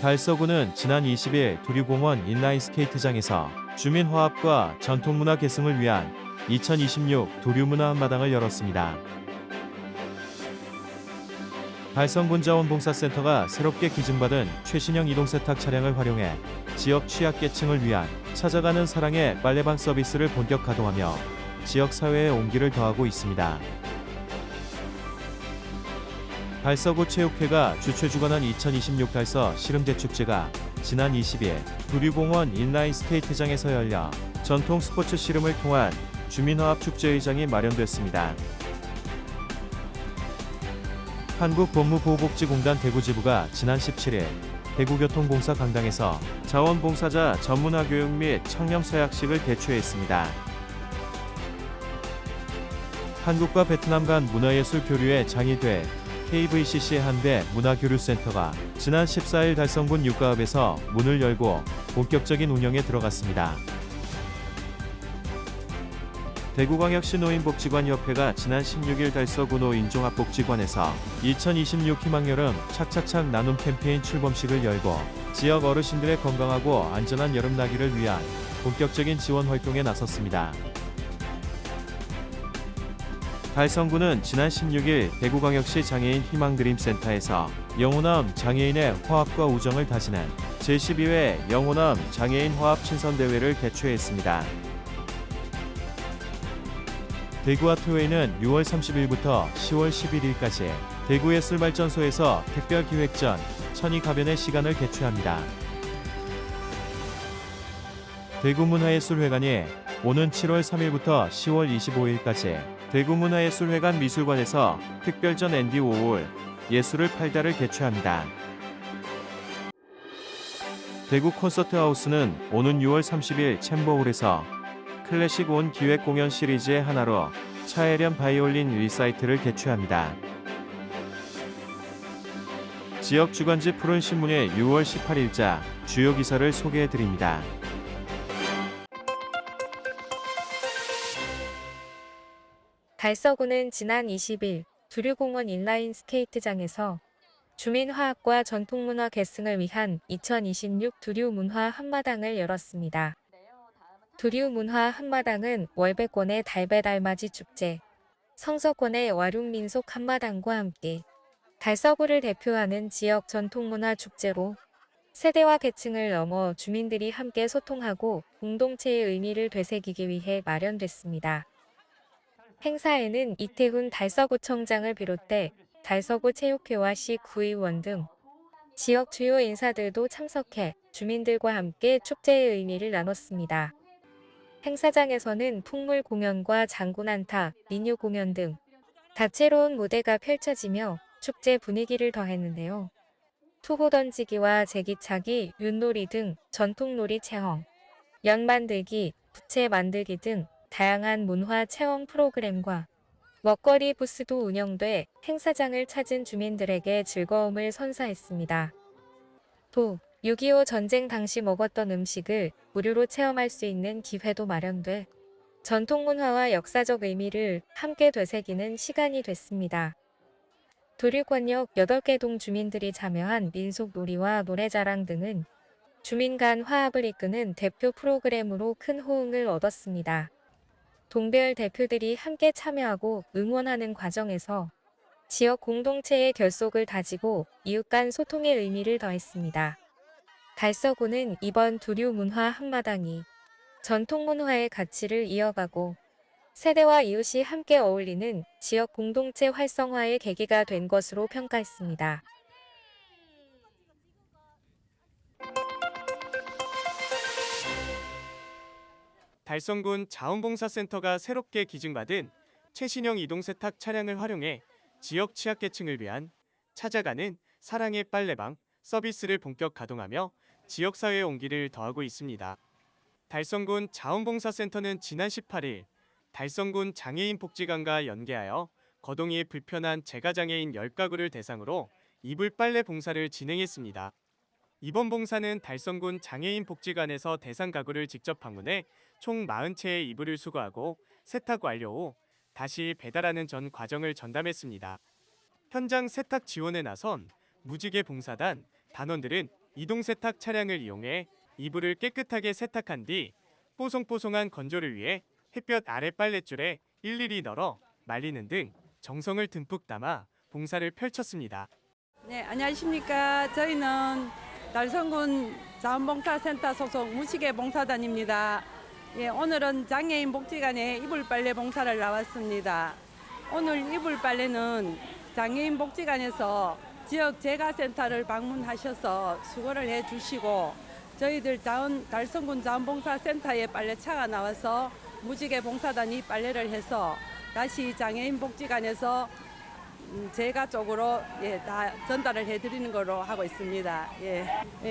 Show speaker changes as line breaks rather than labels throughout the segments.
달서구는 지난 20일 두류공원 인라인 스케이트장에서 주민화합과 전통문화 계승을 위한 2026 두류문화 한마당을 열었습니다. 달성군 자원봉사센터가 새롭게 기증받은 최신형 이동세탁 차량을 활용해 지역 취약계층을 위한 찾아가는 사랑의 빨래방 서비스를 본격 가동하며 지역사회에 온기를 더하고 있습니다. 달서구 체육회가 주최 주관한 2026 달서 씨름대축제가 지난 20일 두류공원 인라인 스케이트장에서 열려 전통 스포츠 씨름을 통한 주민화합축제의장이 마련됐습니다. 한국법무보호복지공단 대구지부가 지난 17일 대구교통공사 강당에서 자원봉사자 전문화 교육 및 청렴 서약식을 개최했습니다. 한국과 베트남 간 문화예술 교류에 장이 돼 KVCC 한대 문화교류센터가 지난 14일 달성군 육가읍에서 문을 열고 본격적인 운영에 들어갔습니다. 대구광역시 노인복지관협회가 지난 16일 달서구 노인종합복지관에서 2026 희망여름 착착착 나눔 캠페인 출범식을 열고 지역 어르신들의 건강하고 안전한 여름나기를 위한 본격적인 지원 활동에 나섰습니다. 달성구는 지난 16일 대구광역시 장애인 희망드림센터에서 영호남 장애인의 화합과 우정을 다지는 제12회 영호남 장애인 화합 친선대회를 개최했습니다. 대구아트웨이는 6월 30일부터 10월 11일까지 대구예술발전소에서 특별기획전 천이가변의 시간을 개최합니다. 대구문화예술회관이 오는 7월 3일부터 10월 25일까지 대구문화예술회관 미술관에서 특별전 앤디 오홀 예술을 8달을 개최합니다. 대구 콘서트하우스는 오는 6월 30일 챔버홀에서 클래식 온 기획 공연 시리즈의 하나로 차혜련 바이올린 리사이트를 개최합니다. 지역 주간지 푸른 신문의 6월 18일자 주요 기사를 소개해드립니다.
달서구는 지난 20일 두류공원 인라인 스케이트장에서 주민화합과 전통문화 계승을 위한 2026 두류문화 한마당을 열었습니다. 두류문화 한마당은 월배권의 달배달맞이 축제, 성서권의 와룡민속 한마당과 함께 달서구를 대표하는 지역 전통문화 축제로 세대와 계층을 넘어 주민들이 함께 소통하고 공동체의 의미를 되새기기 위해 마련됐습니다. 행사에는 이태훈 달서구청장을 비롯해 달서구 체육회와 시 구의원 등 지역 주요 인사들도 참석해 주민들과 함께 축제의 의미를 나눴습니다. 행사장에서는 풍물 공연과 장군 안타, 민요 공연 등 다채로운 무대가 펼쳐지며 축제 분위기를 더했는데요. 투호 던지기와 제기차기, 윷놀이 등 전통놀이 체험, 연 만들기, 부채 만들기 등 다양한 문화 체험 프로그램과 먹거리 부스도 운영돼 행사장을 찾은 주민들에게 즐거움을 선사했습니다. 또 6.25 전쟁 당시 먹었던 음식을 무료로 체험할 수 있는 기회도 마련돼 전통문화와 역사적 의미를 함께 되새기는 시간이 됐습니다. 두류권역 8개 동 주민들이 참여한 민속놀이와 노래자랑 등은 주민 간 화합을 이끄는 대표 프로그램으로 큰 호응을 얻었습니다. 동별 대표들이 함께 참여하고 응원하는 과정에서 지역 공동체의 결속을 다지고 이웃 간 소통의 의미를 더했습니다. 달서구는 이번 두류문화 한마당이 전통문화의 가치를 이어가고 세대와 이웃이 함께 어울리는 지역 공동체 활성화의 계기가 된 것으로 평가했습니다.
달성군 자원봉사센터가 새롭게 기증받은 최신형 이동세탁 차량을 활용해 지역 취약계층을 위한 찾아가는 사랑의 빨래방 서비스를 본격 가동하며 지역사회의 온기를 더하고 있습니다. 달성군 자원봉사센터는 지난 18일 달성군 장애인 복지관과 연계하여 거동이 불편한 재가장애인 10가구를 대상으로 이불 빨래 봉사를 진행했습니다. 이번 봉사는 달성군 장애인 복지관에서 대상 가구를 직접 방문해 총 40채의 이불을 수거하고 세탁 완료 후 다시 배달하는 전 과정을 전담했습니다. 현장 세탁 지원에 나선 무지개 봉사단 단원들은 이동 세탁 차량을 이용해 이불을 깨끗하게 세탁한 뒤 뽀송뽀송한 건조를 위해 햇볕 아래 빨랫줄에 일일이 널어 말리는 등 정성을 듬뿍 담아 봉사를 펼쳤습니다.
네, 안녕하십니까. 저희는 달성군 자원봉사센터 소속 무식의 봉사단입니다. 예, 오늘은 장애인 복지관에 이불 빨래 봉사를 나왔습니다. 오늘 이불 빨래는 장애인 복지관에서 지역 재가센터를 방문하셔서 수거를 해주시고 저희들 달성군 자원봉사센터에 빨래차가 나와서 무지개 봉사단이 빨래를 해서 다시 장애인 복지관에서 제가 쪽으로 다 전달을 해드리는 거로 하고 있습니다.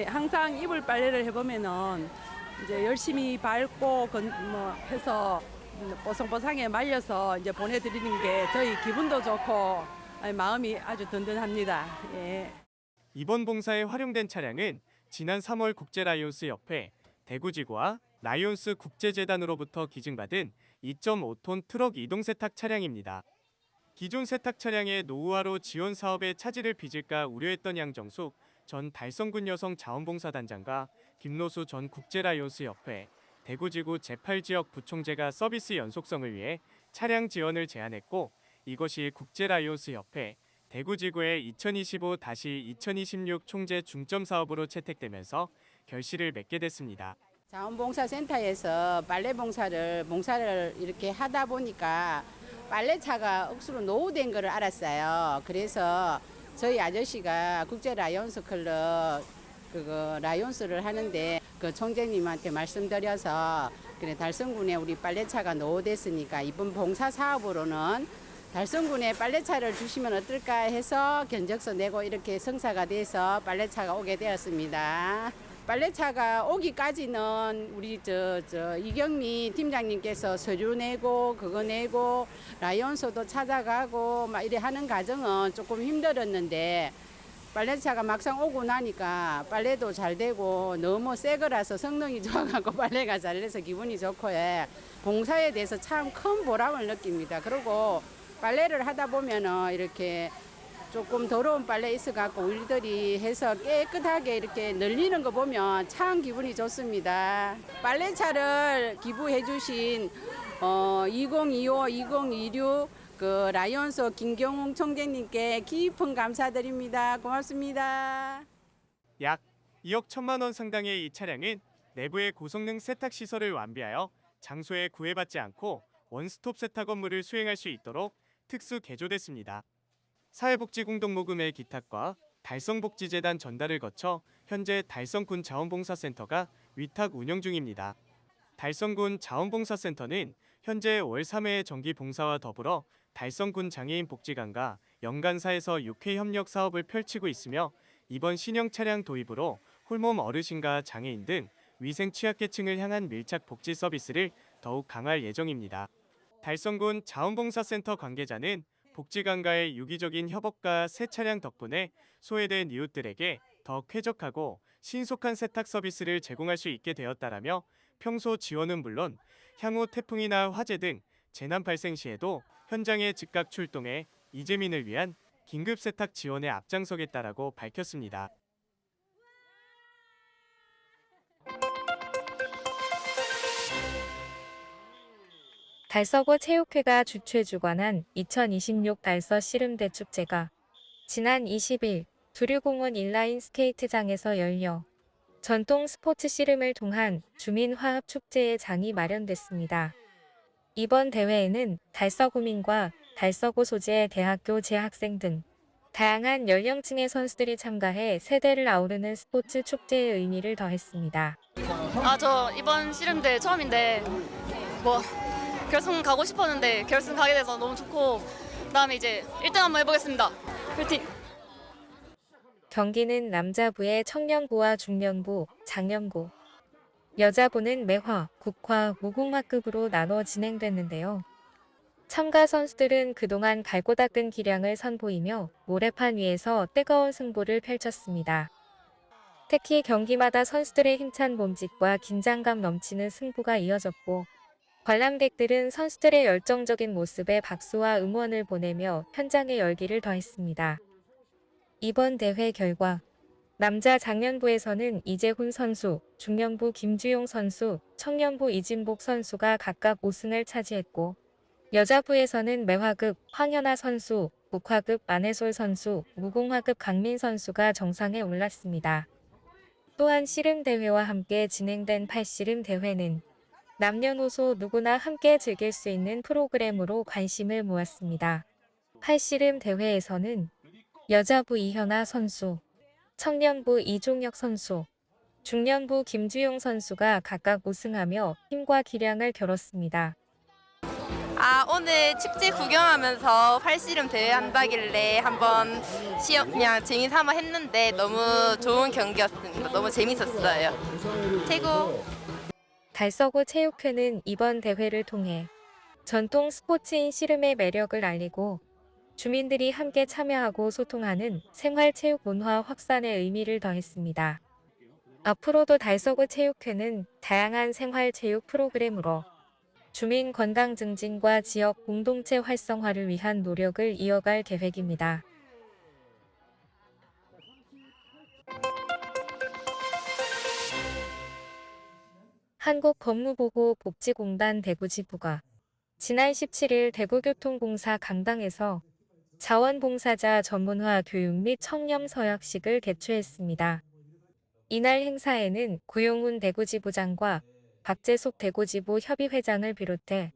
항상 이불 빨래를 해보면은 이제 열심히 밟고 해서 뽀송뽀송하게 말려서 이제 보내드리는 게 저희 기분도 좋고 마음이 아주 든든합니다. 예.
이번 봉사에 활용된 차량은 지난 3월 국제라이온스 협회 대구지구와 라이온스 국제재단으로부터 기증받은 2.5톤 트럭 이동 세탁 차량입니다. 기존 세탁 차량의 노후화로 지원 사업에 차질을 빚을까 우려했던 양정숙 전 달성군 여성 자원봉사단장과 김노수 전 국제라이온스 협회 대구지구 제8지역 부총재가 서비스 연속성을 위해 차량 지원을 제안했고 이것이 국제라이온스 협회 대구지구의 2025-2026 총재 중점 사업으로 채택되면서 결실을 맺게 됐습니다.
자원봉사센터에서 봉사를 이렇게 하다 보니까 빨래차가 억수로 노후된 것을 알았어요. 그래서 저희 아저씨가 국제 라이온스 클럽 라이온스를 하는데 그 총재님한테 말씀드려서 그래 달성군에 우리 빨래차가 노후됐으니까 이번 봉사 사업으로는 달성군에 빨래차를 주시면 어떨까 해서 견적서 내고 이렇게 성사가 돼서 빨래차가 오게 되었습니다. 빨래차가 오기까지는 우리 이경미 팀장님께서 서류 내고 그거 내고 라이온스도 찾아가고 막 이래 하는 과정은 조금 힘들었는데 빨래차가 막상 오고 나니까 빨래도 잘 되고 너무 새 거라서 성능이 좋아가지고 빨래가 잘 돼서 기분이 좋고 봉사에 대해서 참 큰 보람을 느낍니다. 그리고 빨래를 하다 보면은 이렇게 조금 더러운 빨래 있어갖고 우리들이 해서 깨끗하게 이렇게 늘리는 거 보면 참 기분이 좋습니다. 빨래차를 기부해주신 2025, 2026 그 라이온스 김경웅 총재님께 깊은 감사드립니다. 고맙습니다.
약 2억 1천만 원 상당의 이 차량은 내부의 고성능 세탁 시설을 완비하여 장소에 구애받지 않고 원스톱 세탁 업무를 수행할 수 있도록 특수 개조됐습니다. 사회복지공동모금의 기탁과 달성복지재단 전달을 거쳐 현재 달성군 자원봉사센터가 위탁 운영 중입니다. 달성군 자원봉사센터는 현재 월 3회 정기 봉사와 더불어 달성군 장애인 복지관과 연간사에서 6회 협력 사업을 펼치고 있으며 이번 신형 차량 도입으로 홀몸 어르신과 장애인 등 위생 취약계층을 향한 밀착 복지 서비스를 더욱 강화할 예정입니다. 달성군 자원봉사센터 관계자는 복지관과의 유기적인 협업과 새 차량 덕분에 소외된 이웃들에게 더 쾌적하고 신속한 세탁 서비스를 제공할 수 있게 되었다라며 평소 지원은 물론 향후 태풍이나 화재 등 재난 발생 시에도 현장에 즉각 출동해 이재민을 위한 긴급 세탁 지원에 앞장서겠다라고 밝혔습니다.
달서구 체육회가 주최 주관한 2026 달서 씨름대축제가 지난 20일 두류공원 인라인 스케이트장에서 열려 전통 스포츠 씨름을 통한 주민화합축제의 장이 마련됐습니다. 이번 대회에는 달서구민과 달서구 소재의 대학교 재학생 등 다양한 연령층의 선수들이 참가해 세대를 아우르는 스포츠 축제의 의미를 더했습니다.
저 이번 씨름대 처음인데 결승 가고 싶었는데 결승 가게 돼서 너무 좋고 그다음에 이제 1등 한번 해보겠습니다. 화이팅!
경기는 남자부의 청년부와 중년부, 장년부, 여자부는 매화, 국화, 무궁화급으로 나눠 진행됐는데요. 참가 선수들은 그동안 갈고 닦은 기량을 선보이며 모래판 위에서 뜨거운 승부를 펼쳤습니다. 특히 경기마다 선수들의 힘찬 몸짓과 긴장감 넘치는 승부가 이어졌고 관람객들은 선수들의 열정적인 모습에 박수와 응원을 보내며 현장의 열기를 더했습니다. 이번 대회 결과 남자 장년부에서는 이재훈 선수, 중년부 김주용 선수, 청년부 이진복 선수가 각각 5승을 차지했고, 여자부에서는 매화급 황현아 선수, 국화급 안혜솔 선수, 무공화급 강민 선수가 정상에 올랐습니다. 또한 씨름대회와 함께 진행된 팔씨름대회는 남녀노소 누구나 함께 즐길 수 있는 프로그램으로 관심을 모았습니다. 팔씨름대회에서는 여자부 이현아 선수, 청년부 이종혁 선수, 중년부 김주용 선수가 각각 우승하며 힘과 기량을 겨뤘습니다.
오늘 축제 구경하면서 팔씨름 대회 한다길래 한번 시험 그냥 재미 삼아 했는데 너무 좋은 경기였습니다. 너무 재밌었어요. 최고.
달서구 체육회는 이번 대회를 통해 전통 스포츠인 씨름의 매력을 알리고 주민들이 함께 참여하고 소통하는 생활체육 문화 확산에 의미를 더했습니다. 앞으로도 달서구 체육회는 다양한 생활체육 프로그램으로 주민 건강 증진과 지역 공동체 활성화를 위한 노력을 이어갈 계획입니다. 한국법무보호복지공단 대구지부가 지난 17일 대구교통공사 강당에서 자원봉사자 전문화 교육 및 청렴 서약식을 개최했습니다. 이날 행사에는 구용훈 대구지부장과 박재속 대구지부 협의회장을 비롯해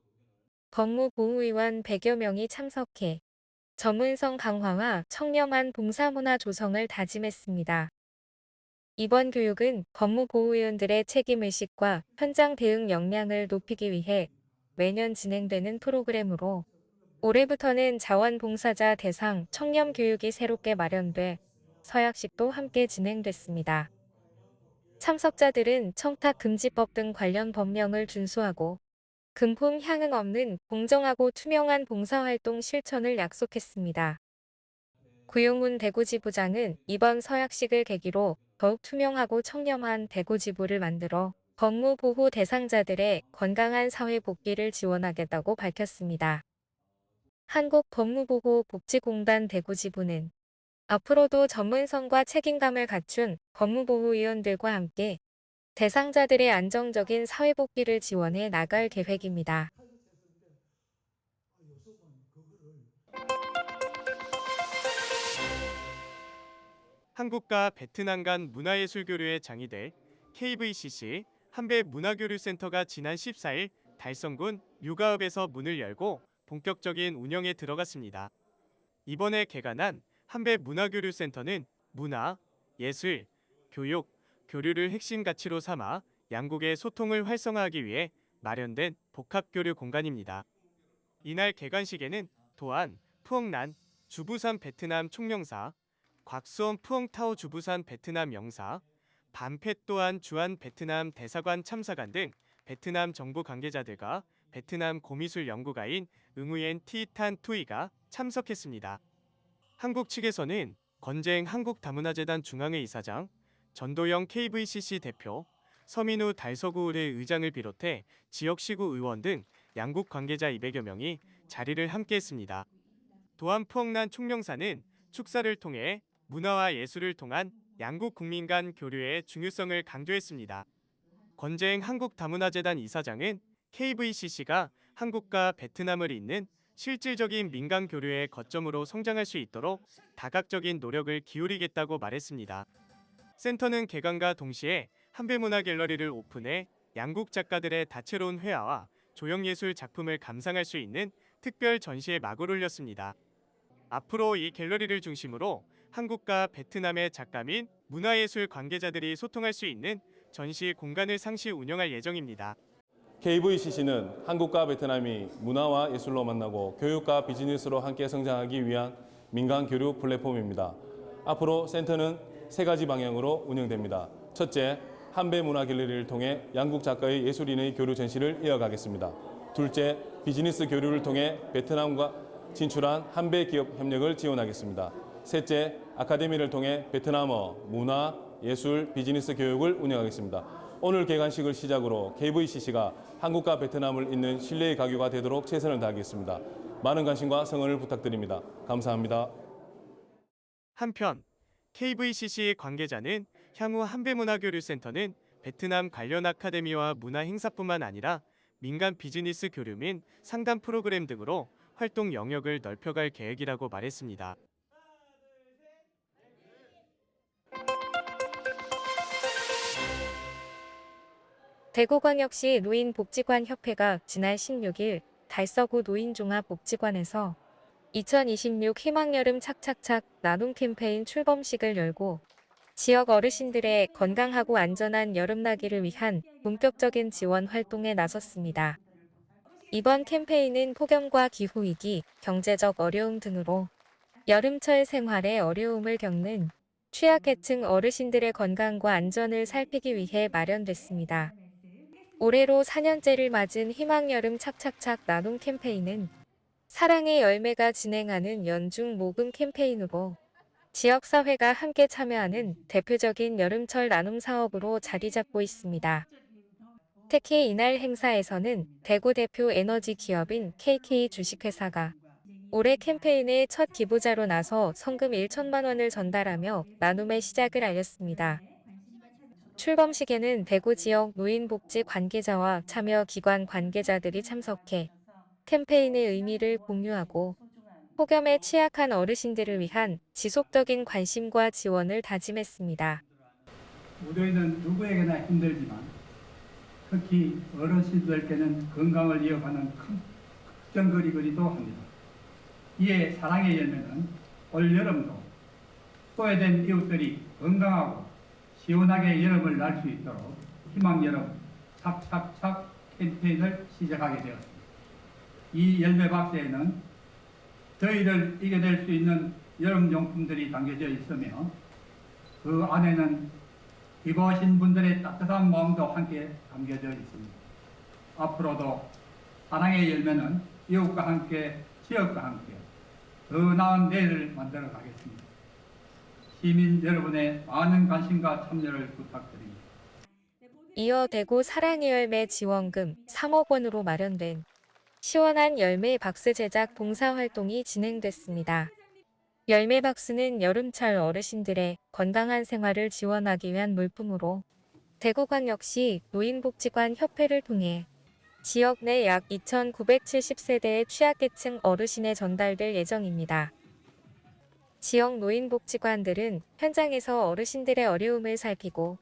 법무보호의원 100여 명이 참석해 전문성 강화와 청렴한 봉사문화 조성을 다짐했습니다. 이번 교육은 법무보호위원들의 책임의식과 현장 대응 역량을 높이기 위해 매년 진행되는 프로그램으로 올해부터는 자원봉사자 대상 청렴 교육이 새롭게 마련돼 서약식도 함께 진행됐습니다. 참석자들은 청탁금지법 등 관련 법령을 준수하고 금품 향응 없는 공정하고 투명한 봉사활동 실천을 약속했습니다. 구용훈 대구지부장은 이번 서약식을 계기로 더욱 투명하고 청렴한 대구지부를 만들어 법무보호 대상자들의 건강한 사회 복귀를 지원하겠다고 밝혔습니다. 한국법무보호복지공단 대구지부는 앞으로도 전문성과 책임감을 갖춘 법무보호위원들과 함께 대상자들의 안정적인 사회복귀를 지원해 나갈 계획입니다.
한국과 베트남 간 문화예술 교류의 장이 될 KVCC 한배 문화교류센터가 지난 14일 달성군 류가읍에서 문을 열고 본격적인 운영에 들어갔습니다. 이번에 개관한 한배 문화교류센터는 문화, 예술, 교육, 교류를 핵심 가치로 삼아 양국의 소통을 활성화하기 위해 마련된 복합교류 공간입니다. 이날 개관식에는 도안, 푸엉난, 주부산 베트남 총영사, 곽수원 푸엉타오 주부산 베트남 영사, 반펫 또한 주한 베트남 대사관 참사관 등 베트남 정부 관계자들과 베트남 고미술 연구가인 응우옌 티탄 투이가 참석했습니다. 한국 측에서는 건재행 한국다문화재단 중앙회 이사장, 전도영 KVCC 대표, 서민우 달서구의 의장을 비롯해 지역시구 의원 등 양국 관계자 200여 명이 자리를 함께했습니다. 도안 푸엉난 총영사는 축사를 통해 문화와 예술을 통한 양국 국민 간 교류의 중요성을 강조했습니다. 건재행 한국다문화재단 이사장은 KVCC가 한국과 베트남을 잇는 실질적인 민간 교류의 거점으로 성장할 수 있도록 다각적인 노력을 기울이겠다고 말했습니다. 센터는 개관과 동시에 한배문화 갤러리를 오픈해 양국 작가들의 다채로운 회화와 조형예술 작품을 감상할 수 있는 특별 전시에 막을 올렸습니다. 앞으로 이 갤러리를 중심으로 한국과 베트남의 작가 및 문화예술 관계자들이 소통할 수 있는 전시 공간을 상시 운영할 예정입니다.
KVCC는 한국과 베트남이 문화와 예술로 만나고 교육과 비즈니스로 함께 성장하기 위한 민간 교류 플랫폼입니다. 앞으로 센터는 3가지 방향으로 운영됩니다. 첫째, 한배 문화 갤러리를 통해 양국 작가의 예술인의 교류 전시를 이어가겠습니다. 둘째, 비즈니스 교류를 통해 베트남과 진출한 한배 기업 협력을 지원하겠습니다. 셋째, 아카데미를 통해 베트남어, 문화, 예술, 비즈니스 교육을 운영하겠습니다. 오늘 개관식을 시작으로 KVCC가 한국과 베트남을 잇는 신뢰의 가교가 되도록 최선을 다하겠습니다. 많은 관심과 성원을 부탁드립니다. 감사합니다.
한편 KVCC 관계자는 향후 한배문화교류센터는 베트남 관련 아카데미와 문화 행사뿐만 아니라 민간 비즈니스 교류 및 상담 프로그램 등으로 활동 영역을 넓혀갈 계획이라고 말했습니다.
대구광역시 노인복지관협회가 지난 16일 달서구 노인종합복지관에서 2026 희망여름 착착착 나눔 캠페인 출범식을 열고 지역 어르신들의 건강하고 안전한 여름나기를 위한 본격적인 지원 활동에 나섰습니다. 이번 캠페인은 폭염과 기후위기, 경제적 어려움 등으로 여름철 생활에 어려움을 겪는 취약계층 어르신들의 건강과 안전을 살피기 위해 마련됐습니다. 올해로 4년째를 맞은 희망여름 착착착 나눔 캠페인은 사랑의 열매가 진행하는 연중 모금 캠페인으로 지역사회가 함께 참여하는 대표적인 여름철 나눔 사업으로 자리 잡고 있습니다. 특히 이날 행사에서는 대구 대표 에너지 기업인 KK 주식회사가 올해 캠페인의 첫 기부자로 나서 성금 1천만 원을 전달하며 나눔의 시작을 알렸습니다. 출범식에는 대구 지역 노인복지 관계자와 참여 기관 관계자들이 참석해 캠페인의 의미를 공유하고 폭염에 취약한 어르신들을 위한 지속적인 관심과 지원을 다짐했습니다.
무더위는 누구에게나 힘들지만 특히 어르신들께는 건강을 이어가는 큰 걱정거리이기도 합니다. 이에 사랑의 열매는 올 여름도 소외된 이웃들이 건강하고 시원하게 여름을 날 수 있도록 희망여름 착착착 캠페인을 시작하게 되었습니다. 이 열매 박스에는 더위를 이겨낼 수 있는 여름용품들이 담겨져 있으며 그 안에는 기부하신 분들의 따뜻한 마음도 함께 담겨져 있습니다. 앞으로도 사랑의 열매는 이웃과 함께 지역과 함께 더 나은 내일을 만들어 가겠습니다. 시민 여러분의 많은 관심과 참여를 부탁드립니다.
이어 대구 사랑의 열매 지원금 3억 원으로 마련된 시원한 열매 박스 제작 봉사활동이 진행됐습니다. 열매 박스는 여름철 어르신들의 건강한 생활을 지원하기 위한 물품으로 대구광역시 노인복지관 협회를 통해 지역 내 약 2,970세대의 취약계층 어르신에 전달될 예정입니다. 지역 노인복지관들은 현장에서 어르신들의 어려움을 살피고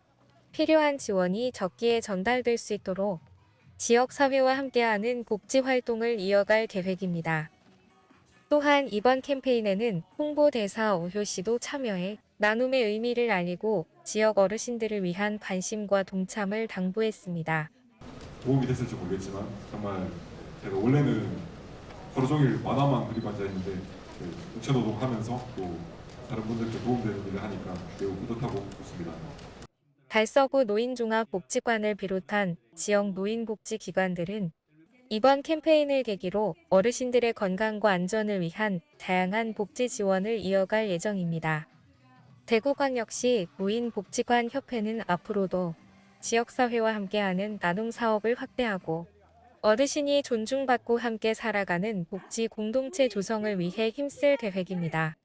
필요한 지원이 적기에 전달될 수 있도록 지역사회와 함께하는 복지활동을 이어갈 계획입니다. 또한 이번 캠페인에는 홍보대사 오효 씨도 참여해 나눔의 의미를 알리고 지역 어르신들을 위한 관심과 동참을 당부했습니다.
도움이 됐을지 모르겠지만 정말 제가 원래는 하루 종일 만화만 그리고 앉아있는데 우체노동하면서 또 다른 분들께 도움되는 일을 하니까 매우 뿌듯하고 좋습니다.
달서구 노인종합복지관을 비롯한 지역 노인복지기관들은 이번 캠페인을 계기로 어르신들의 건강과 안전을 위한 다양한 복지 지원을 이어갈 예정입니다. 대구광역시 노인복지관협회는 앞으로도 지역사회와 함께하는 나눔 사업을 확대하고 어르신이 존중받고 함께 살아가는 복지 공동체 조성을 위해 힘쓸 계획입니다.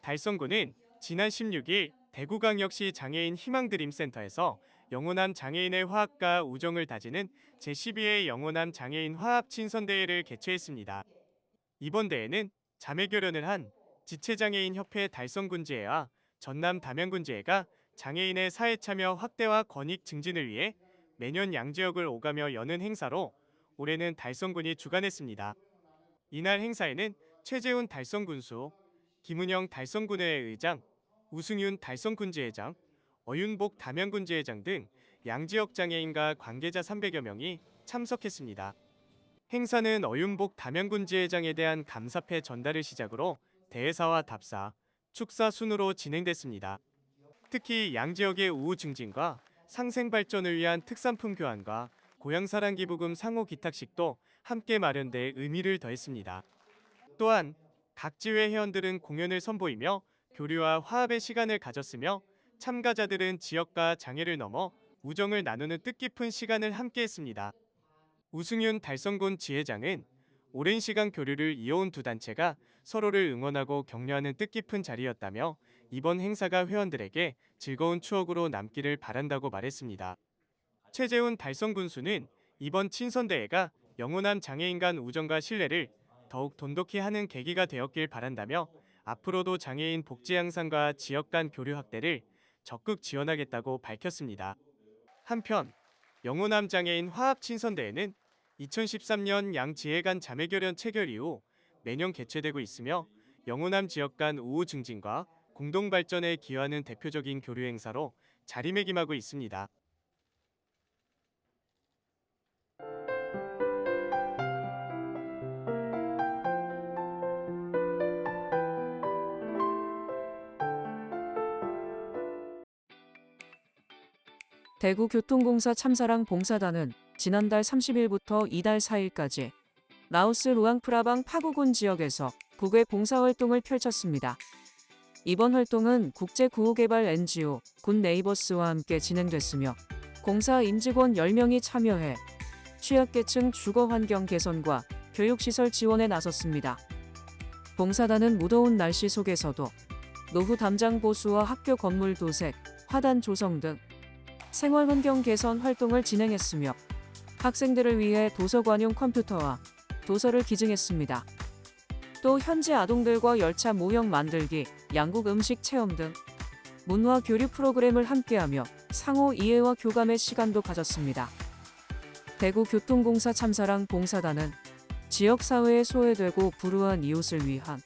달성구는 지난 16일 대구광역시 장애인 희망드림센터에서 영호남 장애인의 화합과 우정을 다지는 제12회 영호남 장애인 화합 친선대회를 개최했습니다. 이번 대회는 자매결연을 한 지체장애인협회 달성군지회와 전남 담양군지회가 장애인의 사회참여 확대와 권익 증진을 위해 매년 양지역을 오가며 여는 행사로 올해는 달성군이 주관했습니다. 이날 행사에는 최재훈 달성군수, 김은영 달성군회 의장, 우승윤 달성군지회장, 어윤복 담양군지회장 등 양지역 장애인과 관계자 300여 명이 참석했습니다. 행사는 어윤복 담양군지회장에 대한 감사패 전달을 시작으로 대회사와 답사, 축사 순으로 진행됐습니다. 특히 양지역의 우호 증진과 상생 발전을 위한 특산품 교환과 고향사랑 기부금 상호 기탁식도 함께 마련돼 의미를 더했습니다. 또한 각 지회 회원들은 공연을 선보이며 교류와 화합의 시간을 가졌으며 참가자들은 지역과 장애를 넘어 우정을 나누는 뜻깊은 시간을 함께했습니다. 우승윤 달성군 지회장은 오랜 시간 교류를 이어온 두 단체가 서로를 응원하고 격려하는 뜻깊은 자리였다며 이번 행사가 회원들에게 즐거운 추억으로 남기를 바란다고 말했습니다. 최재훈 달성군수는 이번 친선대회가 영호남 장애인 간 우정과 신뢰를 더욱 돈독히 하는 계기가 되었길 바란다며 앞으로도 장애인 복지 향상과 지역 간 교류 확대를 적극 지원하겠다고 밝혔습니다. 한편 영호남 장애인 화합 친선대회는 2013년 양 지회 간 자매결연 체결 이후 매년 개최되고 있으며 영호남 지역 간 우호 증진과 공동 발전에 기여하는 대표적인 교류 행사로 자리매김하고 있습니다.
대구교통공사 참사랑 봉사단은 지난달 30일부터 이달 4일까지 라오스 루앙프라방 파구군 지역에서 국외 봉사활동을 펼쳤습니다. 이번 활동은 국제구호개발 NGO 군 네이버스와 함께 진행됐으며 공사 임직원 10명이 참여해 취약계층 주거환경 개선과 교육시설 지원에 나섰습니다. 봉사단은 무더운 날씨 속에서도 노후 담장 보수와 학교 건물 도색, 화단 조성 등 생활환경 개선 활동을 진행했으며 학생들을 위해 도서관용 컴퓨터와 도서를 기증했습니다. 또 현지 아동들과 열차 모형 만들기, 양국 음식 체험 등 문화 교류 프로그램을 함께하며 상호 이해와 교감의 시간도 가졌습니다. 대구교통공사 참사랑 봉사단은 지역사회에 소외되고 불우한 이웃을 위한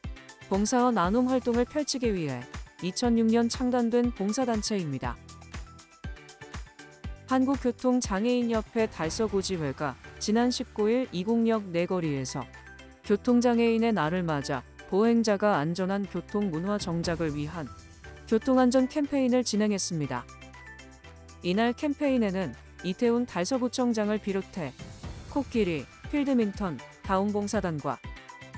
봉사와 나눔 활동을 펼치기 위해 2006년 창단된 봉사단체입니다. 한국교통장애인협회 달서구지회가 지난 19일 이곡역 내거리에서 교통장애인의 날을 맞아 보행자가 안전한 교통문화 정착을 위한 교통안전 캠페인을 진행했습니다. 이날 캠페인에는 이태훈 달서구청장을 비롯해 코끼리, 필드민턴, 다운봉사단과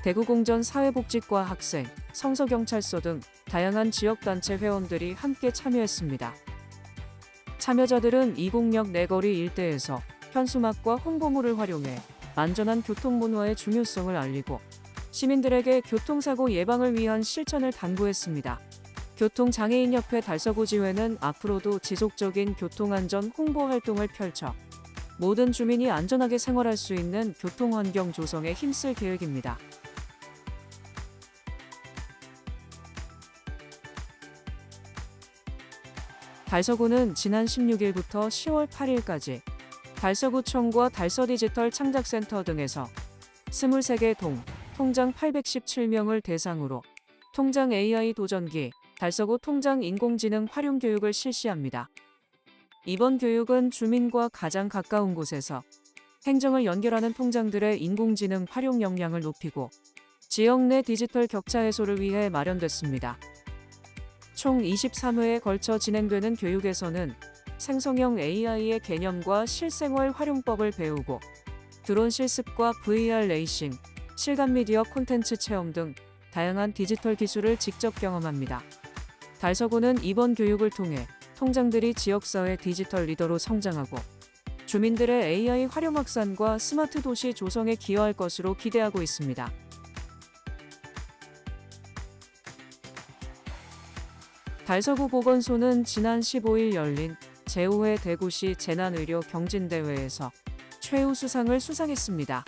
대구공전 사회복지과 학생, 성서경찰서 등 다양한 지역단체 회원들이 함께 참여했습니다. 참여자들은 이곡역 내거리 일대에서 현수막과 홍보물을 활용해 안전한 교통문화의 중요성을 알리고 시민들에게 교통사고 예방을 위한 실천을 당부했습니다. 교통장애인협회 달서구지회는 앞으로도 지속적인 교통안전 홍보 활동을 펼쳐 모든 주민이 안전하게 생활할 수 있는 교통환경 조성에 힘쓸 계획입니다. 달서구는 지난 16일부터 10월 8일까지 달서구청과 달서디지털 창작센터 등에서 23개 통장 817명을 대상으로 통장 AI 도전기, 달서구 통장 인공지능 활용 교육을 실시합니다. 이번 교육은 주민과 가장 가까운 곳에서 행정을 연결하는 통장들의 인공지능 활용 역량을 높이고 지역 내 디지털 격차 해소를 위해 마련됐습니다. 총 23회에 걸쳐 진행되는 교육에서는 생성형 AI의 개념과 실생활 활용법을 배우고 드론 실습과 VR 레이싱, 실감 미디어 콘텐츠 체험 등 다양한 디지털 기술을 직접 경험합니다. 달서구는 이번 교육을 통해 통장들이 지역사회 디지털 리더로 성장하고 주민들의 AI 활용 확산과 스마트 도시 조성에 기여할 것으로 기대하고 있습니다. 달서구 보건소는 지난 15일 열린 제5회 대구시 재난의료 경진대회에서 최우수상을 수상했습니다.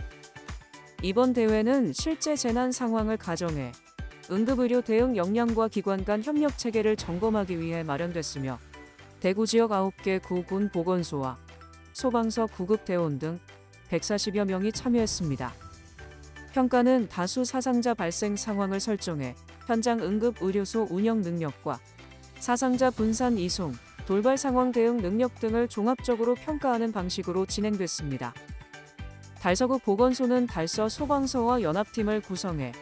이번 대회는 실제 재난 상황을 가정해 응급의료 대응 역량과 기관 간 협력 체계를 점검하기 위해 마련됐으며 대구 지역 9개 구군 보건소와 소방서 구급대원 등 140여 명이 참여했습니다. 평가는 다수 사상자 발생 상황을 설정해 현장 응급의료소 운영 능력과 사상자 분산 이송, 돌발 상황 대응 능력 등을 종합적으로 평가하는 방식으로 진행됐습니다. 달서구 보건소는 달서 소방서와 연합팀을 구성해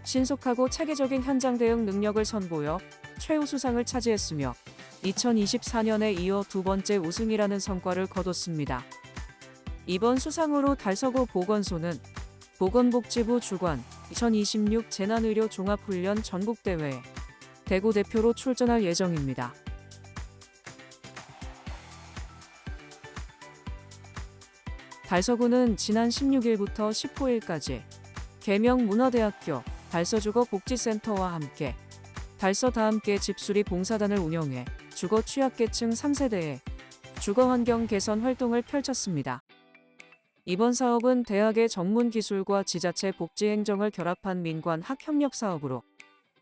신속하고 체계적인 현장 대응 능력을 선보여 최우수상을 차지했으며 2024년에 이어 두 번째 우승이라는 성과를 거뒀습니다. 이번 수상으로 달서구 보건소는 보건복지부 주관 2026 재난의료 종합훈련 전국대회에 대구 대표로 출전할 예정입니다. 달서구는 지난 16일부터 19일까지 계명문화대학교 달서주거복지센터와 함께 달서 다함께 집수리 봉사단을 운영해 주거 취약계층 3세대의 주거환경 개선 활동을 펼쳤습니다. 이번 사업은 대학의 전문기술과 지자체 복지행정을 결합한 민관학 협력 사업으로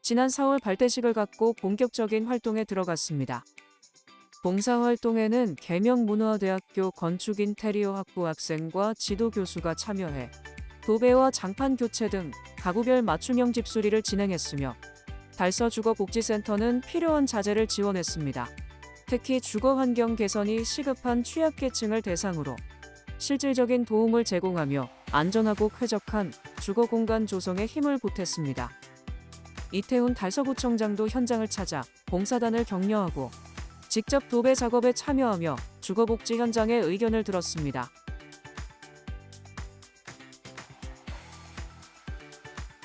지난 4월 발대식을 갖고 본격적인 활동에 들어갔습니다. 봉사활동에는 계명문화대학교 건축인테리어 학부 학생과 지도교수가 참여해 도배와 장판 교체 등 가구별 맞춤형 집수리를 진행했으며 달서주거복지센터는 필요한 자재를 지원했습니다. 특히 주거환경 개선이 시급한 취약계층을 대상으로 실질적인 도움을 제공하며 안전하고 쾌적한 주거공간 조성에 힘을 보탰습니다. 이태훈 달서구청장도 현장을 찾아 봉사단을 격려하고 직접 도배 작업에 참여하며 주거복지 현장의 의견을 들었습니다.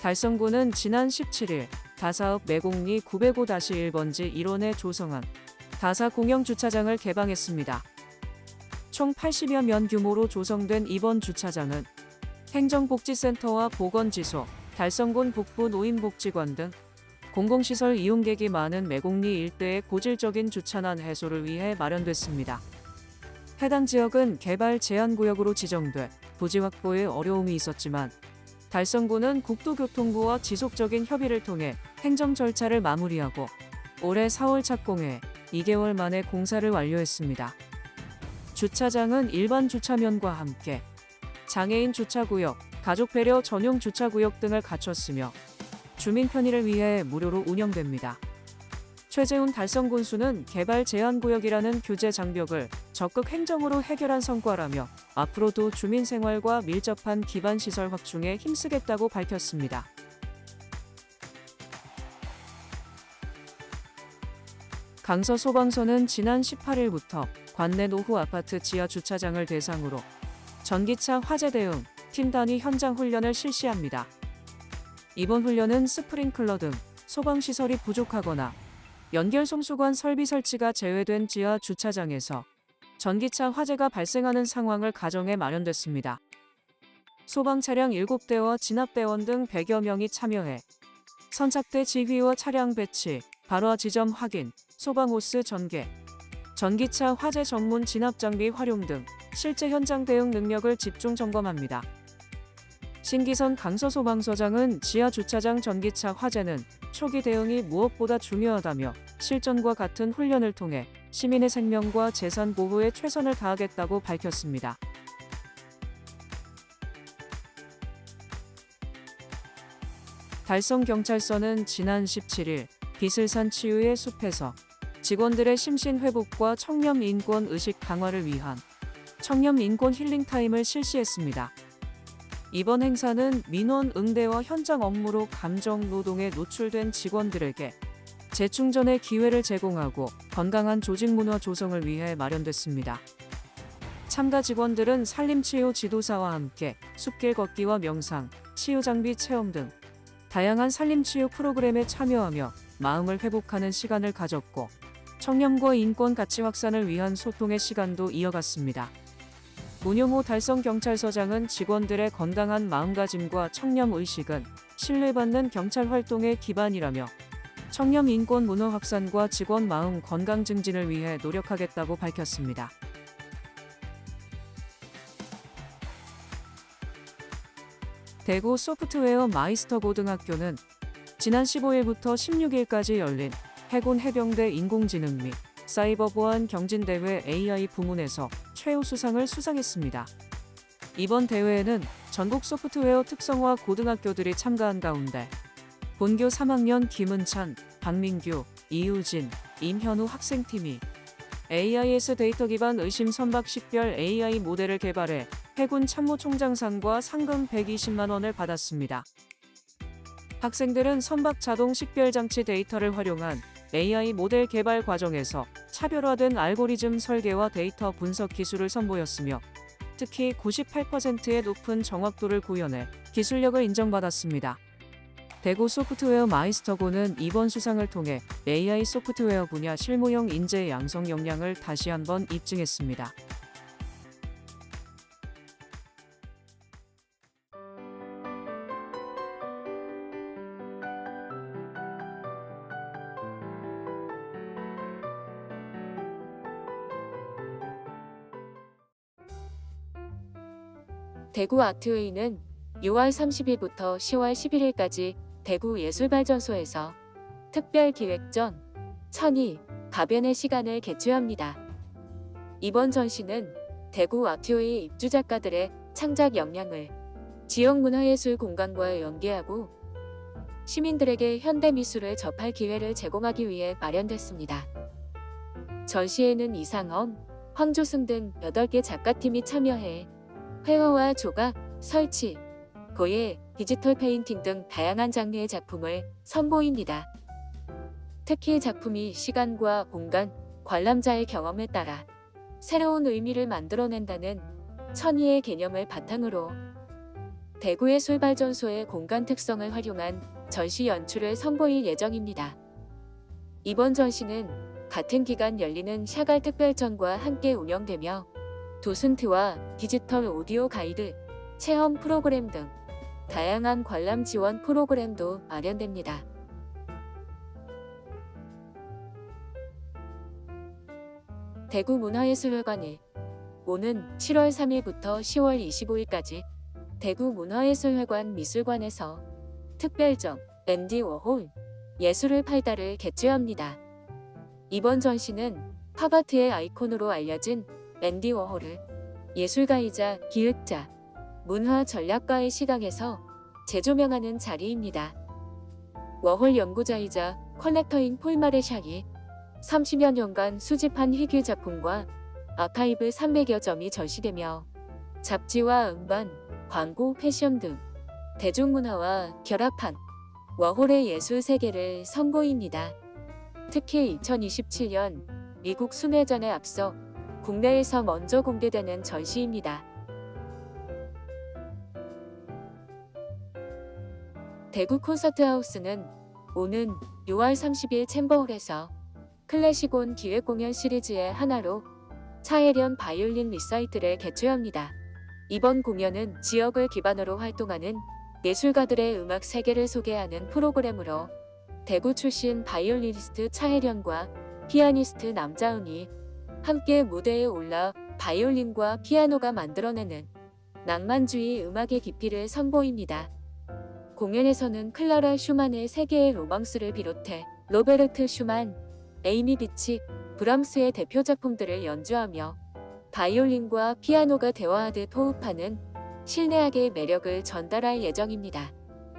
달성구는 지난 17일 다사읍 매곡리 905-1번지 1원에 조성한 다사 공영주차장을 개방했습니다. 총 80여 면 규모로 조성된 이번 주차장은 행정복지센터와 보건지소, 달성군 북부 노인복지관 등 공공시설 이용객이 많은 매곡리 일대의 고질적인 주차난 해소를 위해 마련됐습니다. 해당 지역은 개발 제한구역으로 지정돼 부지 확보에 어려움이 있었지만 달성구는 국토교통부와 지속적인 협의를 통해 행정 절차를 마무리하고 올해 4월 착공해 2개월 만에 공사를 완료했습니다. 주차장은 일반 주차면과 함께 장애인 주차구역, 가족 배려 전용 주차구역 등을 갖췄으며 주민 편의를 위해 무료로 운영됩니다. 최재훈 달성군수는 개발 제한구역이라는 규제 장벽을 적극 행정으로 해결한 성과라며 앞으로도 주민 생활과 밀접한 기반시설 확충에 힘쓰겠다고 밝혔습니다. 강서소방서는 지난 18일부터 관내 노후 아파트 지하 주차장을 대상으로 전기차 화재 대응 팀 단위 현장 훈련을 실시합니다. 이번 훈련은 스프링클러 등 소방시설이 부족하거나 연결 송수관 설비 설치가 제외된 지하 주차장에서 전기차 화재가 발생하는 상황을 가정해 마련됐습니다. 소방 차량 7대와 진압대원 등 100여 명이 참여해 선착대 지휘와 차량 배치, 발화 지점 확인, 소방호스 전개, 전기차 화재 전문 진압 장비 활용 등 실제 현장 대응 능력을 집중 점검합니다. 신기선 강서소방서장은 지하 주차장 전기차 화재는 초기 대응이 무엇보다 중요하다며 실전과 같은 훈련을 통해 시민의 생명과 재산 보호에 최선을 다하겠다고 밝혔습니다. 달성경찰서는 지난 17일 비슬산 치유의 숲에서 직원들의 심신 회복과 청렴 인권 의식 강화를 위한 청렴 인권 힐링 타임을 실시했습니다. 이번 행사는 민원 응대와 현장 업무로 감정 노동에 노출된 직원들에게 재충전의 기회를 제공하고 건강한 조직 문화 조성을 위해 마련됐습니다. 참가 직원들은 산림치유 지도사와 함께 숲길 걷기와 명상, 치유 장비 체험 등 다양한 산림치유 프로그램에 참여하며 마음을 회복하는 시간을 가졌고 청렴과 인권 가치 확산을 위한 소통의 시간도 이어갔습니다. 문용호 달성경찰서장은 직원들의 건강한 마음가짐과 청렴의식은 신뢰받는 경찰 활동의 기반이라며 청렴 인권 문화 확산과 직원 마음 건강 증진을 위해 노력하겠다고 밝혔습니다. 대구 소프트웨어 마이스터 고등학교는 지난 15일부터 16일까지 열린 해군 해병대 인공지능 및 사이버 보안 경진대회 AI 부문에서 최우수상을 수상했습니다. 이번 대회에는 전국 소프트웨어 특성화 고등학교들이 참가한 가운데 본교 3학년 김은찬, 박민규, 이유진, 임현우 학생팀이 AIS 데이터 기반 의심 선박 식별 AI 모델을 개발해 해군 참모총장상과 상금 120만 원을 받았습니다. 학생들은 선박 자동 식별 장치 데이터를 활용한 AI 모델 개발 과정에서 차별화된 알고리즘 설계와 데이터 분석 기술을 선보였으며 특히 98%의 높은 정확도를 구현해 기술력을 인정받았습니다. 대구 소프트웨어 마이스터고는 이번 수상을 통해 AI 소프트웨어 분야 실무형 인재 양성 역량을 다시 한번 입증했습니다.
대구 아트웨이는 6월 30일부터 10월 11일까지 대구 예술발전소에서 특별기획전 천이 가변의 시간을 개최합니다. 이번 전시는 대구 아트웨이 입주 작가들의 창작 역량을 지역 문화예술 공간과 연계하고 시민들에게 현대미술을 접할 기회를 제공하기 위해 마련됐습니다. 전시에는 이상헌, 황조승 등 8개 작가팀이 참여해 회화와 조각, 설치, 고예, 디지털 페인팅 등 다양한 장르의 작품을 선보입니다. 특히 작품이 시간과 공간, 관람자의 경험에 따라 새로운 의미를 만들어낸다는 천이의 개념을 바탕으로 대구예술발전소의 공간 특성을 활용한 전시 연출을 선보일 예정입니다. 이번 전시는 같은 기간 열리는 샤갈 특별전과 함께 운영되며 도슨트와 디지털 오디오 가이드, 체험 프로그램 등 다양한 관람 지원 프로그램도 마련됩니다. 대구문화예술회관이 오는 7월 3일부터 10월 25일까지 대구문화예술회관 미술관에서 특별전 앤디 워홀 예술을 팔다를 개최합니다. 이번 전시는 팝아트의 아이콘으로 알려진 앤디 워홀을 예술가이자 기획자, 문화 전략가의 시각에서 재조명하는 자리입니다. 워홀 연구자이자 컬렉터인 폴 마레샥이 30여 년간 수집한 희귀 작품과 아카이브 300여 점이 전시되며 잡지와 음반, 광고, 패션 등 대중문화와 결합한 워홀의 예술 세계를 선보입니다. 특히 2027년 미국 순회전에 앞서 국내에서 먼저 공개되는 전시입니다. 대구 콘서트하우스는 오는 6월 30일 챔버홀에서 클래식온 기획공연 시리즈의 하나로 차혜련 바이올린 리사이틀을 개최합니다. 이번 공연은 지역을 기반으로 활동하는 예술가들의 음악 세계를 소개하는 프로그램으로 대구 출신 바이올리니스트 차혜련과 피아니스트 남자은이 함께 무대에 올라 바이올린과 피아노가 만들어내는 낭만주의 음악의 깊이를 선보입니다. 공연에서는 클라라 슈만의 세계의 로망스를 비롯해 로베르트 슈만, 에이미 비치, 브람스의 대표 작품들을 연주하며 바이올린과 피아노가 대화하듯 호흡하는 실내악의 매력을 전달할 예정입니다.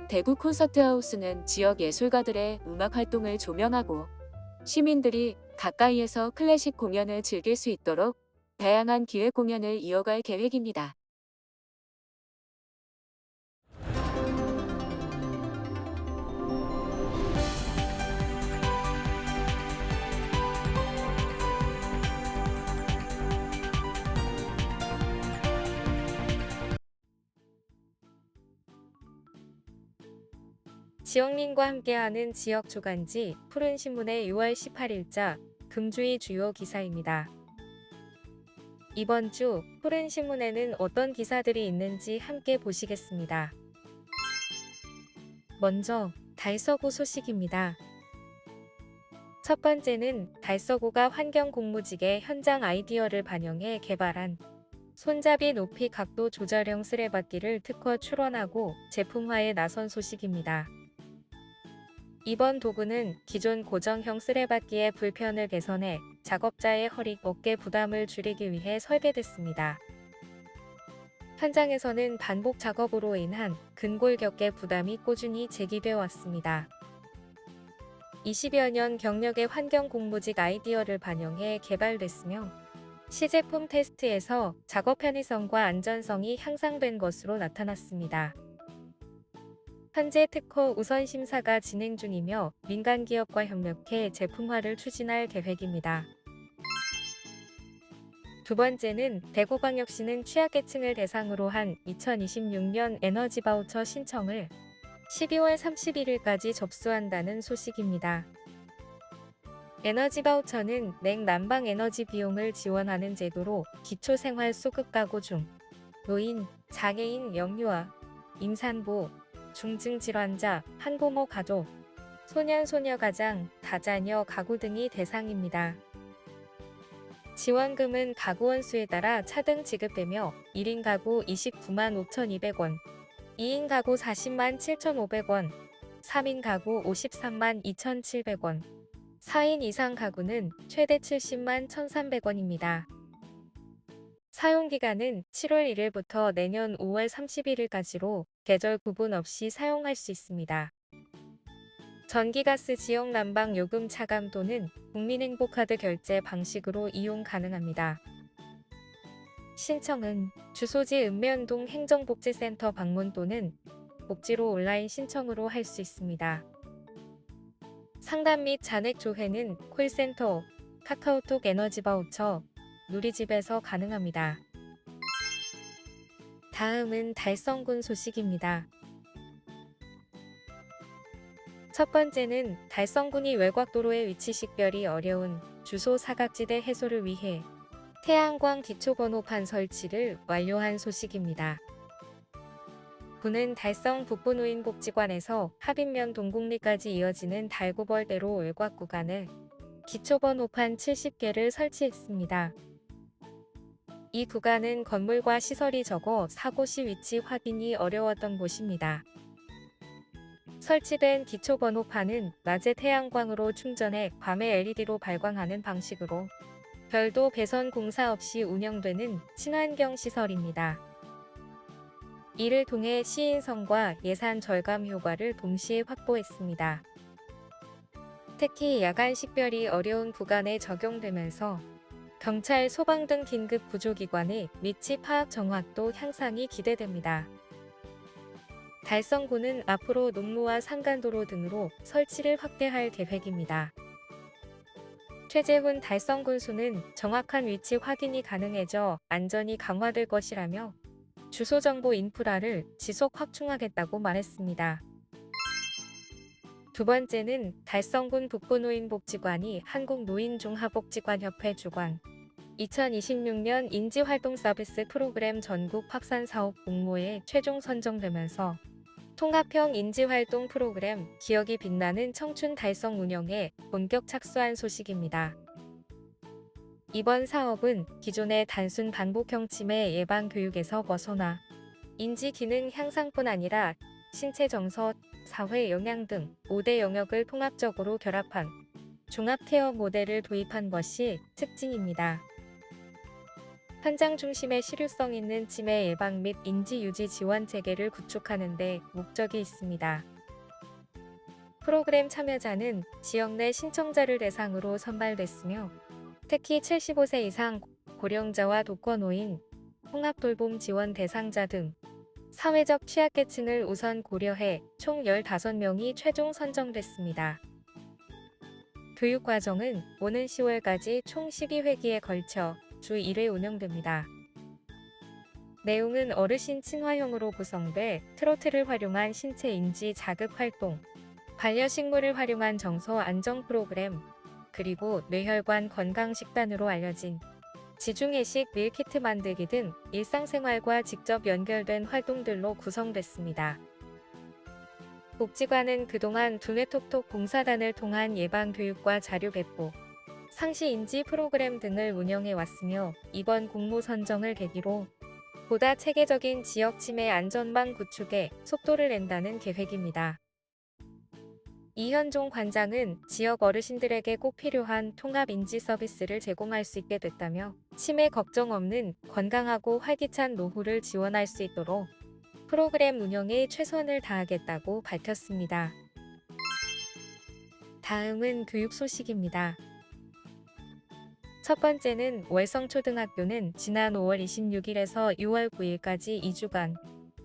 대구 콘서트하우스는 지역 예술가들의 음악 활동을 조명하고 시민들이 가까이에서 클래식 공연을 즐길 수 있도록 다양한 기획 공연을 이어갈 계획입니다.
지역민과 함께하는 지역 주간지 푸른신문의 6월 18일자 금주의 주요 기사입니다. 이번 주 푸른신문에는 어떤 기사들이 있는지 함께 보시겠습니다. 먼저 달서구 소식입니다. 첫 번째는 달서구가 환경공무직의 현장 아이디어를 반영해 개발한 손잡이 높이 각도 조절형 쓰레받기를 특허 출원하고 제품화에 나선 소식입니다. 이번 도구는 기존 고정형 쓰레받기의 불편을 개선해 작업자의 허리, 어깨 부담을 줄이기 위해 설계됐습니다. 현장에서는 반복 작업으로 인한 근골격계 부담이 꾸준히 제기되어 왔습니다. 20여 년 경력의 환경공무직 아이디어를 반영해 개발됐으며 시제품 테스트에서 작업 편의성과 안전성이 향상된 것으로 나타났습니다. 현재 특허 우선 심사가 진행 중이며 민간기업과 협력해 제품화를 추진할 계획입니다. 두 번째는 대구광역시는 취약계층을 대상으로 한 2026년 에너지 바우처 신청을 12월 31일까지 접수한다는 소식입니다. 에너지 바우처는 냉난방 에너지 비용을 지원하는 제도로 기초생활소득 가구 중 노인, 장애인, 영유아, 임산부, 중증질환자, 한부모 가족, 소년, 소녀가장, 다자녀 가구 등이 대상입니다. 지원금은 가구 원수에 따라 차등 지급되며 1인 가구 29만 5,200원, 2인 가구 40만 7,500원, 3인 가구 53만 2,700원, 4인 이상 가구는 최대 70만 1,300원입니다. 사용기간은 7월 1일부터 내년 5월 31일까지로 계절 구분 없이 사용할 수 있습니다. 전기가스 지역 난방 요금 차감 또는 국민행복카드 결제 방식으로 이용 가능합니다. 신청은 주소지 읍면동 행정복지센터 방문 또는 복지로 온라인 신청으로 할 수 있습니다. 상담 및 잔액 조회는 콜센터, 카카오톡 에너지 바우처, 누리집에서 가능합니다. 다음은 달성군 소식입니다. 첫 번째는 달성군이 외곽도로의 위치 식별이 어려운 주소 사각지대 해소를 위해 태양광 기초번호판 설치를 완료한 소식입니다. 군은 달성 북부노인복지관에서 합인면 동곡리까지 이어지는 달구벌대로 외곽 구간에 기초번호판 70개를 설치했습니다. 이 구간은 건물과 시설이 적어 사고 시 위치 확인이 어려웠던 곳입니다. 설치된 기초번호판은 낮에 태양광으로 충전해 밤에 LED로 발광하는 방식으로 별도 배선 공사 없이 운영되는 친환경 시설입니다. 이를 통해 시인성과 예산 절감 효과를 동시에 확보했습니다. 특히 야간 식별이 어려운 구간에 적용되면서 경찰, 소방 등 긴급 구조기관의 위치 파악 정확도 향상이 기대됩니다. 달성군은 앞으로 농로와 상간도로 등으로 설치를 확대할 계획입니다. 최재훈 달성군수는 정확한 위치 확인이 가능해져 안전이 강화될 것이라며 주소정보 인프라를 지속 확충하겠다고 말했습니다. 두 번째는 달성군 북부노인복지관이 한국노인종합복지관협회 주관 2026년 인지활동 서비스 프로그램 전국 확산사업 공모에 최종 선정되면서 통합형 인지활동 프로그램 기억이 빛나는 청춘 달성 운영에 본격 착수한 소식입니다. 이번 사업은 기존의 단순 반복형 치매 예방 교육에서 벗어나 인지 기능 향상뿐 아니라 신체 정서, 사회 영향 등 5대 영역을 통합적으로 결합한 종합 케어 모델을 도입한 것이 특징입니다. 현장 중심의 실효성 있는 치매 예방 및 인지 유지 지원 체계를 구축하는 데 목적이 있습니다. 프로그램 참여자는 지역 내 신청자를 대상으로 선발됐으며 특히 75세 이상 고령자와 독거노인, 통합돌봄 지원 대상자 등 사회적 취약계층을 우선 고려해 총 15명이 최종 선정됐습니다. 교육과정은 오는 10월까지 총 12회기에 걸쳐 주 1회 운영됩니다. 내용은 어르신 친화형으로 구성돼 트로트를 활용한 신체 인지 자극 활동, 반려식물을 활용한 정서 안정 프로그램, 그리고 뇌혈관 건강 식단으로 알려진 지중해식 밀키트 만들기 등 일상생활과 직접 연결된 활동들로 구성됐습니다. 복지관은 그동안 두뇌톡톡 봉사단을 통한 예방교육과 자료 배포, 상시 인지 프로그램 등을 운영해 왔으며 이번 공모 선정을 계기로 보다 체계적인 지역 치매 안전망 구축에 속도를 낸다는 계획입니다. 이현종 관장은 지역 어르신들에게 꼭 필요한 통합 인지 서비스를 제공할 수 있게 됐다며 치매 걱정 없는 건강하고 활기찬 노후를 지원할 수 있도록 프로그램 운영에 최선을 다하겠다고 밝혔습니다. 다음은 교육 소식입니다. 첫 번째는 월성초등학교는 지난 5월 26일에서 6월 9일까지 2주간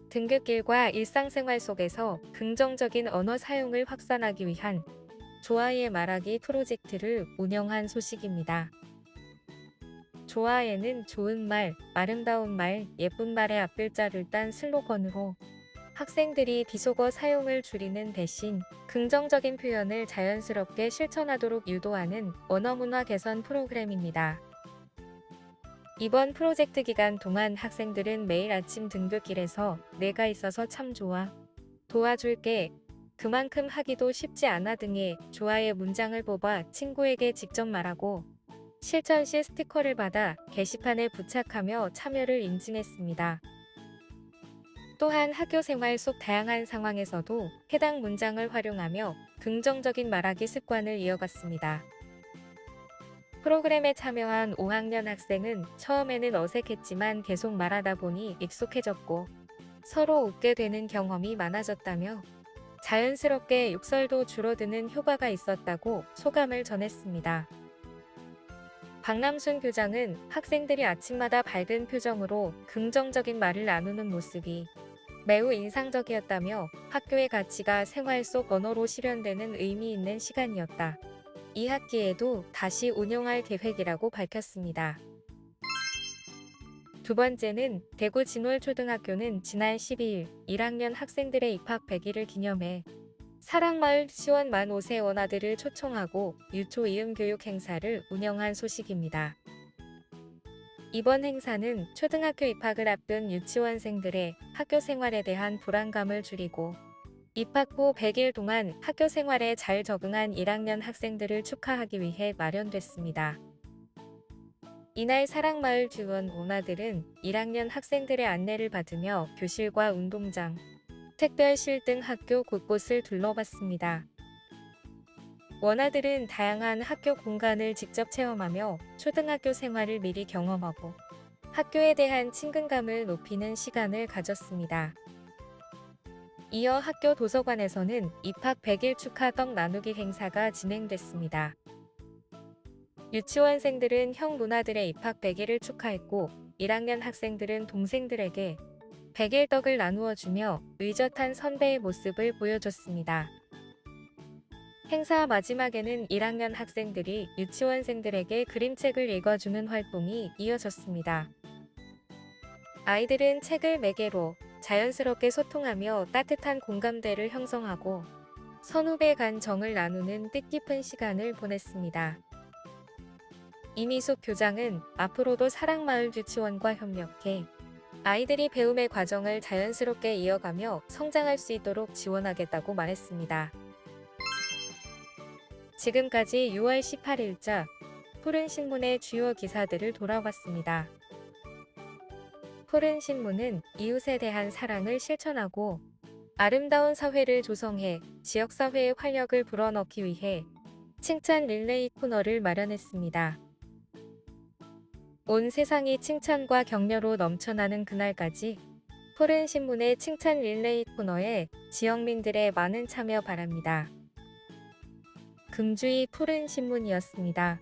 등굣길과 일상생활 속에서 긍정적인 언어 사용을 확산하기 위한 좋아의 말하기 프로젝트를 운영한 소식입니다. 좋아에는 좋은 말, 아름다운 말, 예쁜 말의 앞글자를 딴 슬로건으로 학생들이 비속어 사용을 줄이는 대신 긍정적인 표현을 자연스럽게 실천하도록 유도하는 언어문화 개선 프로그램입니다. 이번 프로젝트 기간 동안 학생들은 매일 아침 등굣길에서 내가 있어서 참 좋아, 도와줄게, 그만큼 하기도 쉽지 않아 등의 좋아의 문장을 뽑아 친구에게 직접 말하고 실천 시 스티커를 받아 게시판에 부착하며 참여를 인증했습니다. 또한 학교 생활 속 다양한 상황에서도 해당 문장을 활용하며 긍정적인 말하기 습관을 이어갔습니다. 프로그램에 참여한 5학년 학생은 처음에는 어색했지만 계속 말하다 보니 익숙해졌고 서로 웃게 되는 경험이 많아졌다며 자연스럽게 욕설도 줄어드는 효과가 있었다고 소감을 전했습니다. 박남순 교장은 학생들이 아침마다 밝은 표정으로 긍정적인 말을 나누는 모습이 매우 인상적이었다며 학교의 가치가 생활 속 언어로 실현되는 의미 있는 시간이었다. 이 학기에도 다시 운영할 계획이라고 밝혔습니다. 두 번째는 대구 진월초등학교는 지난 12일 1학년 학생들의 입학 100일을 기념해 사랑마을 유치원 만 5세 원아들을 초청하고 유초 이음 교육 행사를 운영한 소식입니다. 이번 행사는 초등학교 입학을 앞둔 유치원생들의 학교 생활에 대한 불안감을 줄이고 입학 후 100일 동안 학교 생활에 잘 적응한 1학년 학생들을 축하하기 위해 마련됐습니다. 이날 사랑마을 유치원 원아들은 1학년 학생들의 안내를 받으며 교실과 운동장, 특별실 등 학교 곳곳을 둘러봤습니다. 원아들은 다양한 학교 공간을 직접 체험하며 초등학교 생활을 미리 경험하고 학교에 대한 친근감을 높이는 시간을 가졌습니다. 이어 학교 도서관에서는 입학 100일 축하 떡 나누기 행사가 진행됐습니다. 유치원생들은 형 누나들의 입학 100일을 축하했고 1학년 학생들은 동생들에게 100일 떡을 나누어 주며 의젓한 선배의 모습을 보여줬습니다. 행사 마지막에는 1학년 학생들이 유치원생들에게 그림책을 읽어주는 활동이 이어졌습니다. 아이들은 책을 매개로 자연스럽게 소통하며 따뜻한 공감대를 형성하고 선후배 간 정을 나누는 뜻깊은 시간을 보냈습니다. 이미숙 교장은 앞으로도 사랑마을 유치원과 협력해 아이들이 배움의 과정을 자연스럽게 이어가며 성장할 수 있도록 지원하겠다고 말했습니다. 지금까지 6월 18일자 푸른신문의 주요 기사들을 돌아봤습니다. 푸른신문은 이웃에 대한 사랑을 실천하고 아름다운 사회를 조성해 지역사회의 활력을 불어넣기 위해 칭찬 릴레이 코너를 마련했습니다. 온 세상이 칭찬과 격려로 넘쳐나는 그날까지 푸른신문의 칭찬 릴레이 코너에 지역민들의 많은 참여 바랍니다. 금주의 푸른신문이었습니다.